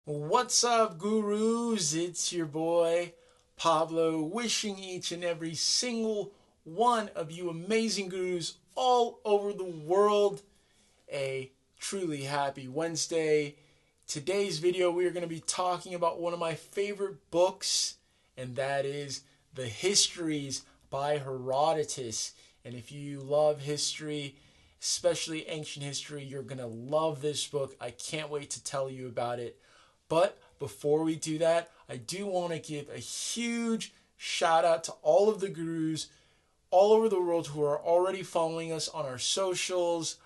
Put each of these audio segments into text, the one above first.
What's up, gurus? It's your boy Pablo, wishing each and every single one of you amazing gurus all over the world a truly happy Wednesday. Today's video, we are going to be talking about one of my favorite books, and that is The Histories by Herodotus. And if you love history, especially ancient history, you're going to love this book. I can't wait to tell you about it. But before we do that, I do want to give a huge shout out to all of the gurus all over the world who are already following us on our socials.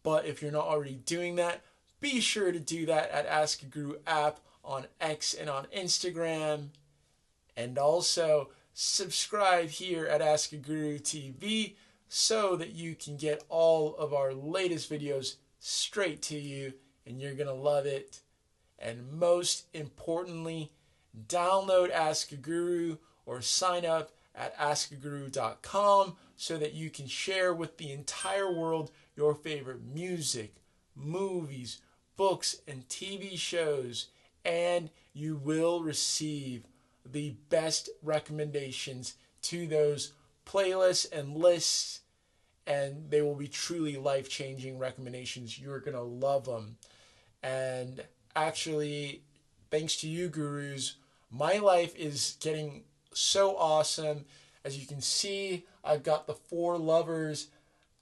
But if you're not already doing that, be sure to do that at Ask a Guru app on X and on Instagram. And also subscribe here at Ask a Guru TV so that you can get all of our latest videos straight to you, and you're going to love it. And most importantly, download Ask a Guru or sign up at askaguru.com so that you can share with the entire world your favorite music, movies, books, and TV shows. And you will receive the best recommendations to those playlists and lists, and they will be truly life-changing recommendations. You're going to love them. And actually, thanks to you gurus, my life is getting so awesome. As you can see, I've got the Four Lovers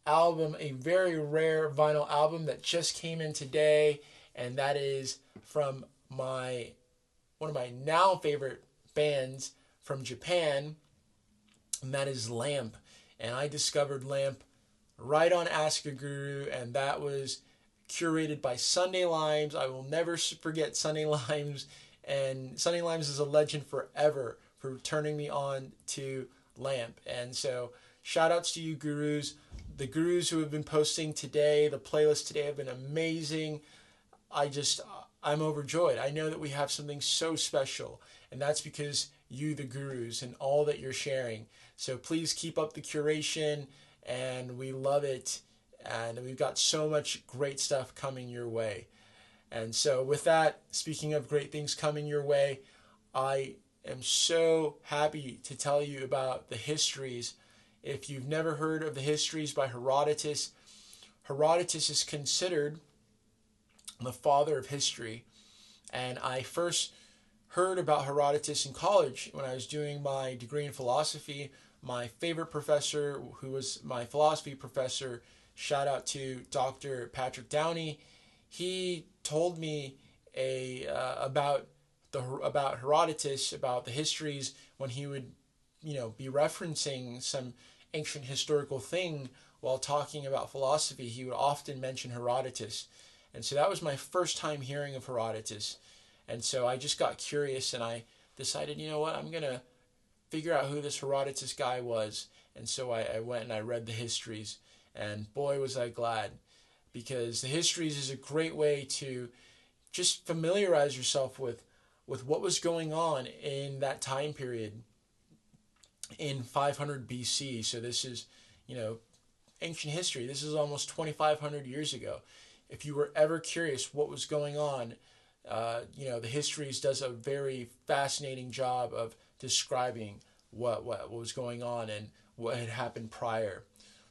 album, a very rare vinyl album that just came in today, and that is from one of my now favorite bands from Japan, and that is Lamp. And I discovered Lamp right on Ask a Guru, and that was curated by Sunday Limes. I will never forget Sunday Limes, and Sunday Limes is a legend forever for turning me on to Lamp. And so shout outs to you gurus. The gurus who have been posting today, the playlists today have been amazing. I'm overjoyed. I know that we have something so special, and that's because you, the gurus, and all that you're sharing. So please keep up the curation, and we love it. And we've got so much great stuff coming your way. And so with that, speaking of great things coming your way, I am so happy to tell you about the Histories. If you've never heard of the Histories by Herodotus, Herodotus is considered the father of history. And I first heard about Herodotus in college when I was doing my degree in philosophy. My favorite professor, who was my philosophy professor, shout out to Dr. Patrick Downey, he told me about Herodotus, about the histories, when he would be referencing some ancient historical thing while talking about philosophy. He would often mention Herodotus. And so that was my first time hearing of Herodotus. And so I just got curious, and I decided, you know what, I'm going to figure out who this Herodotus guy was. And so I went and I read the Histories, and boy was I glad, because the Histories is a great way to just familiarize yourself with what was going on in that time period in 500 BC. So this is, ancient history. This is almost 2,500 years ago. If you were ever curious what was going on, the Histories does a very fascinating job of describing what was going on and what had happened prior.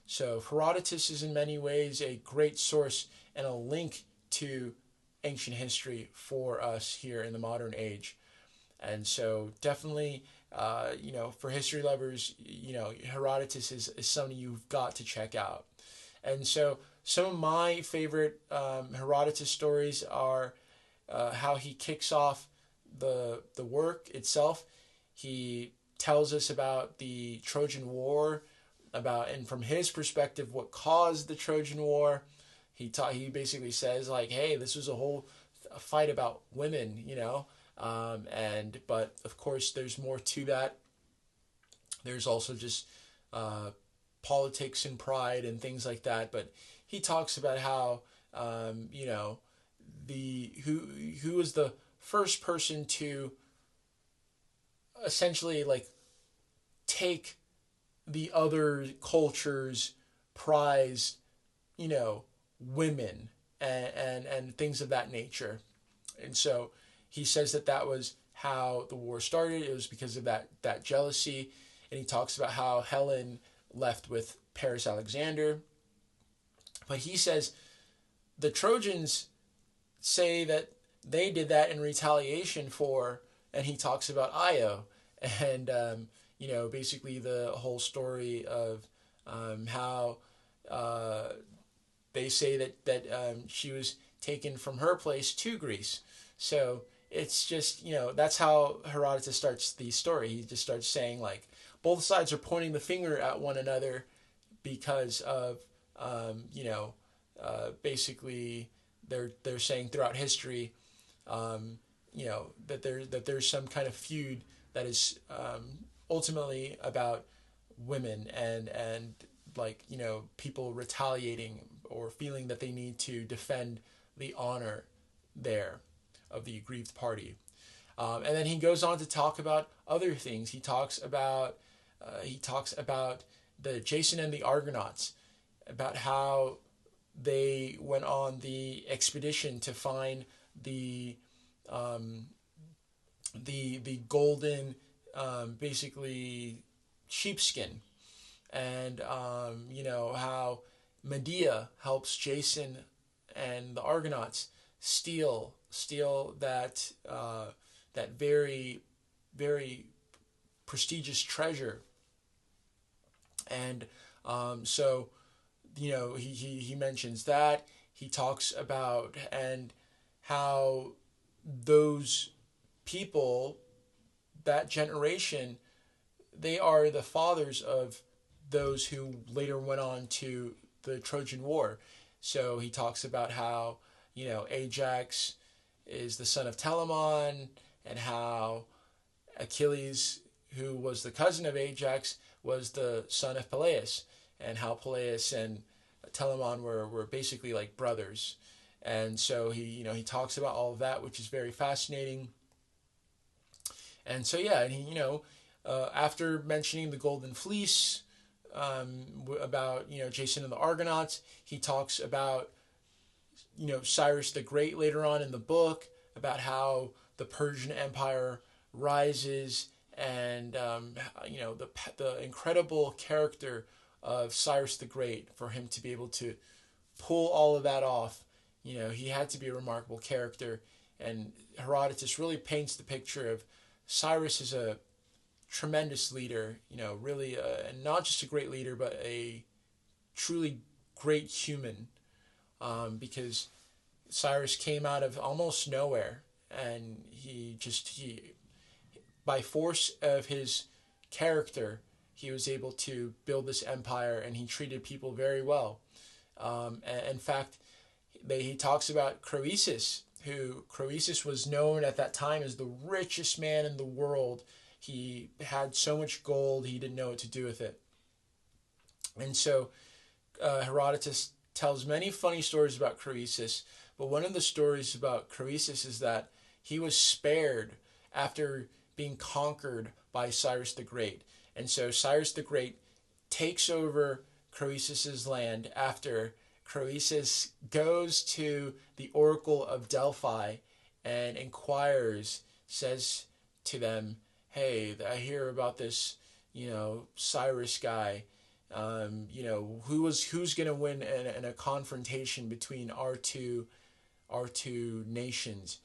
So Herodotus is in many ways a great source and a link to ancient history for us here in the modern age. And so definitely, for history lovers, Herodotus is something you've got to check out. And so some of my favorite Herodotus stories are how he kicks off the work itself. He tells us about the Trojan War, and from his perspective, what caused the Trojan War. He basically says, like, hey, this was a whole fight about women, but of course there's more to that. There's also just politics and pride and things like that. But he talks about how who was the first person to essentially like take the other culture's prized, women and things of that nature. And so he says that that was how the war started. It was because of that jealousy, and he talks about how Helen left with Paris Alexander. But he says the Trojans say that they did that in retaliation for, and he talks about Io, and basically the whole story of how they say that she was taken from her place to Greece. So it's just, that's how Herodotus starts the story. He just starts saying, like, both sides are pointing the finger at one another because of basically they're saying throughout history, that there's some kind of feud that is ultimately about women and people retaliating or feeling that they need to defend the honor there of the aggrieved party. And then he goes on to talk about other things. He talks about the Jason and the Argonauts, about how they went on the expedition to find the golden basically sheepskin, and how Medea helps Jason and the Argonauts steal that very, very prestigious treasure. And so he mentions that. He talks about and how those people, that generation, they are the fathers of those who later went on to the Trojan War. So he talks about how Ajax is the son of Telamon, and how Achilles, who was the cousin of Ajax, was the son of Peleus, and how Peleus and Telamon were basically like brothers. And so he talks about all of that, which is very fascinating. And so and he after mentioning the Golden Fleece, about Jason and the Argonauts, he talks about Cyrus the Great later on in the book, about how the Persian Empire rises, and the incredible character of Cyrus the Great. For him to be able to pull all of that off, he had to be a remarkable character. And Herodotus really paints the picture of Cyrus as a tremendous leader, really, and not just a great leader, but a truly great human, because Cyrus came out of almost nowhere, and he by force of his character, he was able to build this empire, and he treated people very well. And in fact, he talks about Croesus, Croesus was known at that time as the richest man in the world. He had so much gold, he didn't know what to do with it. And so Herodotus tells many funny stories about Croesus, but one of the stories about Croesus is that he was spared after being conquered by Cyrus the Great. And so Cyrus the Great takes over Croesus's land after Croesus goes to the Oracle of Delphi and inquires, says to them, "Hey, I hear about this, Cyrus guy. Who's going to win in a confrontation between our two nations?"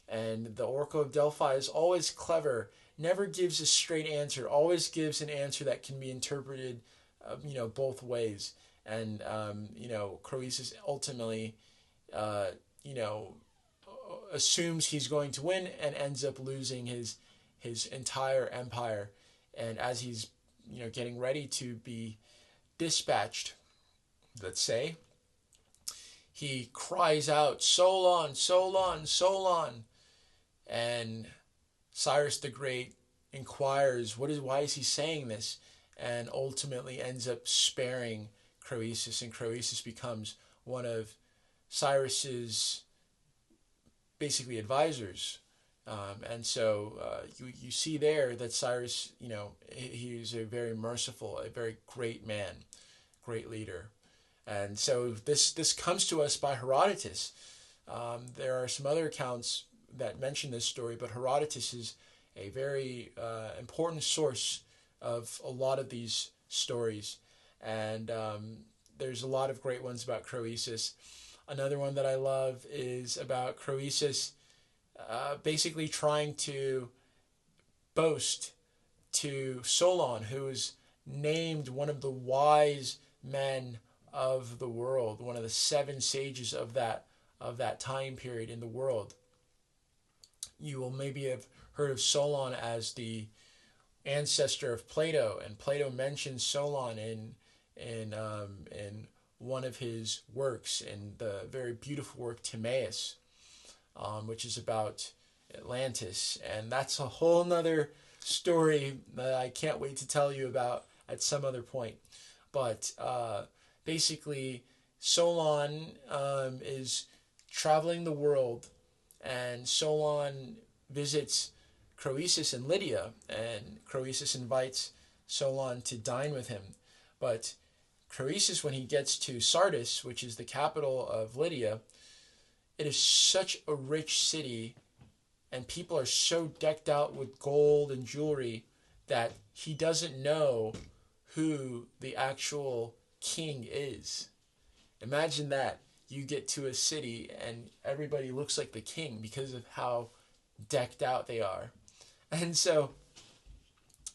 And the Oracle of Delphi is always clever, never gives a straight answer, always gives an answer that can be interpreted, both ways. And Croesus ultimately, assumes he's going to win and ends up losing his entire empire. And as he's getting ready to be dispatched, let's say, he cries out, "Solon, Solon, Solon!" And Cyrus the Great inquires, why is he saying this? And ultimately ends up sparing Croesus, and Croesus becomes one of Cyrus's basically advisors. And so you see there that Cyrus, he's a very merciful, a very great man, great leader. And so this comes to us by Herodotus. There are some other accounts that mention this story, but Herodotus is a very important source of a lot of these stories. And there's a lot of great ones about Croesus. Another one that I love is about Croesus basically trying to boast to Solon, who is named one of the wise men of the world, one of the 7 sages of that time period in the world. You will maybe have heard of Solon as the ancestor of Plato, and Plato mentions Solon in one of his works, in the very beautiful work Timaeus, which is about Atlantis, and that's a whole nother story that I can't wait to tell you about at some other point. But basically, Solon is traveling the world, and Solon visits Croesus and Lydia, and Croesus invites Solon to dine with him. But Croesus, when he gets to Sardis, which is the capital of Lydia, it is such a rich city, and people are so decked out with gold and jewelry that he doesn't know who the actual king is. Imagine that. You get to a city and everybody looks like the king because of how decked out they are. And so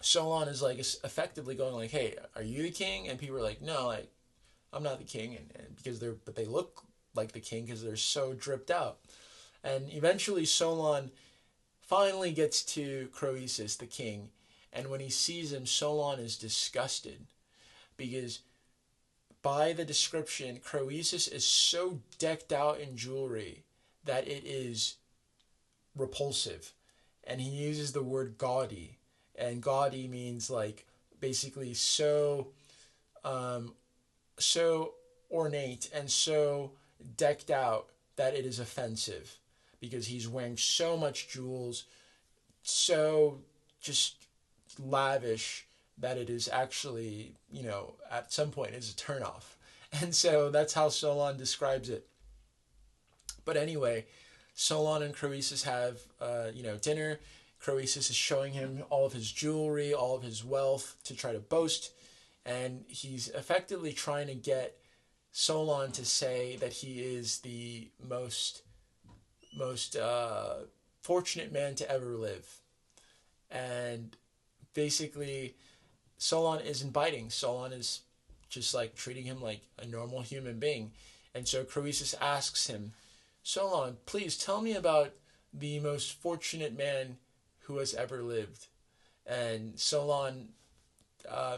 Solon is like effectively going like, "Hey, are you the king?" And people are like, "No, like I'm not the king," and because they look like the king because they're so dripped out. And eventually Solon finally gets to Croesus, the king, and when he sees him, Solon is disgusted because by the description, Croesus is so decked out in jewelry that it is repulsive. And he uses the word gaudy. And gaudy means like basically so ornate and so decked out that it is offensive, because he's wearing so much jewels, so just lavish, that it is actually, at some point is a turnoff. And so that's how Solon describes it. But anyway, Solon and Croesus have, dinner. Croesus is showing him all of his jewelry, all of his wealth to try to boast. And he's effectively trying to get Solon to say that he is the most fortunate man to ever live. And basically, Solon isn't biting. Solon is just like treating him like a normal human being. And so Croesus asks him, "Solon, please tell me about the most fortunate man who has ever lived." And Solon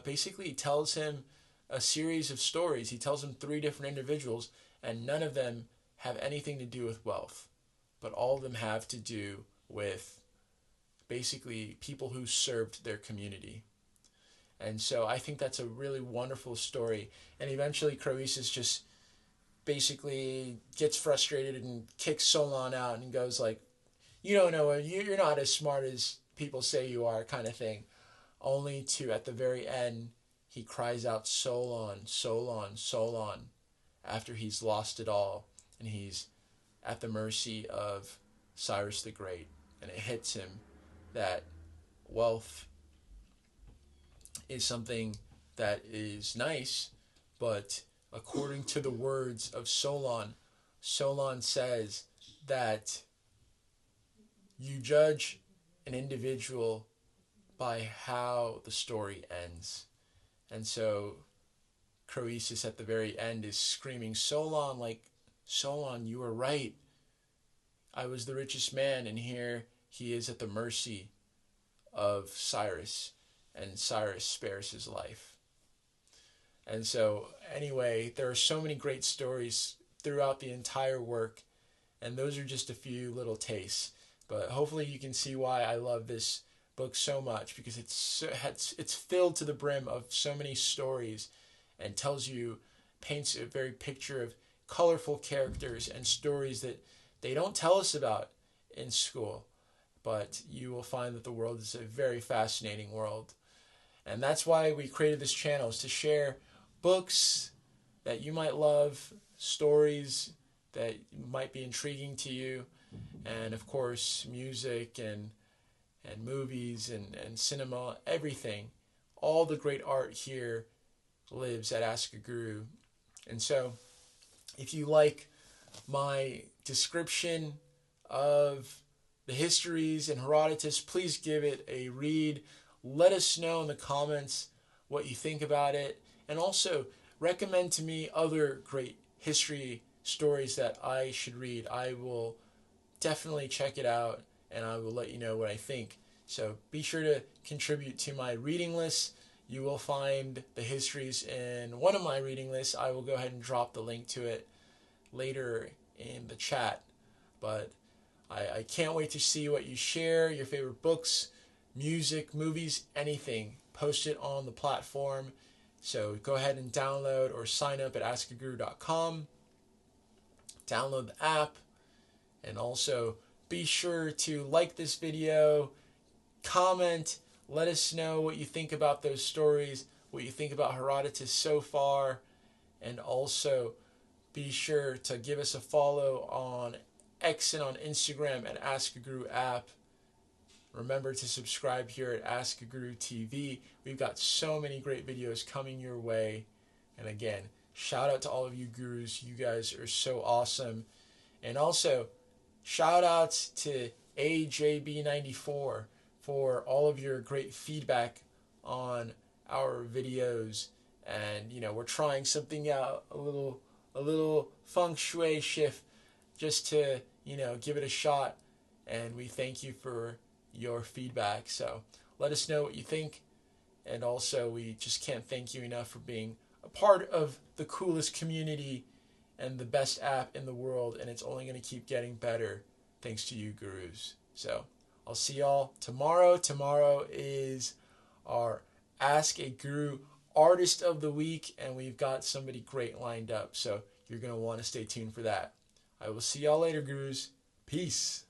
basically tells him a series of stories. He tells him 3 different individuals, and none of them have anything to do with wealth, but all of them have to do with basically people who served their community. And so I think that's a really wonderful story. And eventually Croesus just basically gets frustrated and kicks Solon out and goes like, "You don't know, you're not as smart as people say you are," kind of thing. Only to, at the very end, he cries out, "Solon, Solon, Solon," after he's lost it all. And he's at the mercy of Cyrus the Great. And it hits him that wealth is something that is nice, but according to the words of Solon, Solon says that you judge an individual by how the story ends. And so Croesus at the very end is screaming, "Solon, like, Solon, you were right. I was the richest man, and here he is at the mercy of Cyrus, and Cyrus spares his life." And so, anyway, there are so many great stories throughout the entire work, and those are just a few little tastes. But hopefully you can see why I love this book so much, because it's filled to the brim of so many stories, and paints a very picture of colorful characters and stories that they don't tell us about in school. But you will find that the world is a very fascinating world. And that's why we created this channel, is to share books that you might love, stories that might be intriguing to you, and of course music and movies and cinema, everything. All the great art here lives at Ask a Guru. And so if you like my description of the histories in Herodotus, please give it a read. Let us know in the comments what you think about it, and also recommend to me other great history stories that I should read. I will definitely check it out and I will let you know what I think. So be sure to contribute to my reading list. You will find the histories in one of my reading lists. I will go ahead and drop the link to it later in the chat. But I can't wait to see what you share, your favorite books, music, movies, anything. Post it on the platform. So go ahead and download or sign up at askaguru.com. Download the app. And also be sure to like this video, comment, let us know what you think about those stories, what you think about Herodotus so far, and also be sure to give us a follow on X and on Instagram at Ask a Guru app. Remember to subscribe here at Ask a Guru TV. We've got so many great videos coming your way. And again, shout out to all of you gurus. You guys are so awesome. And also, shout outs to AJB94 for all of your great feedback on our videos. And we're trying something out, a little feng shui shift, just to give it a shot. And we thank you for your feedback. So let us know what you think. And also, we just can't thank you enough for being a part of the coolest community and the best app in the world, and it's only going to keep getting better thanks to you gurus. So I'll see y'all tomorrow. Tomorrow is our Ask a Guru Artist of the Week, and we've got somebody great lined up, so you're going to want to stay tuned for that. I will see y'all later, gurus. Peace.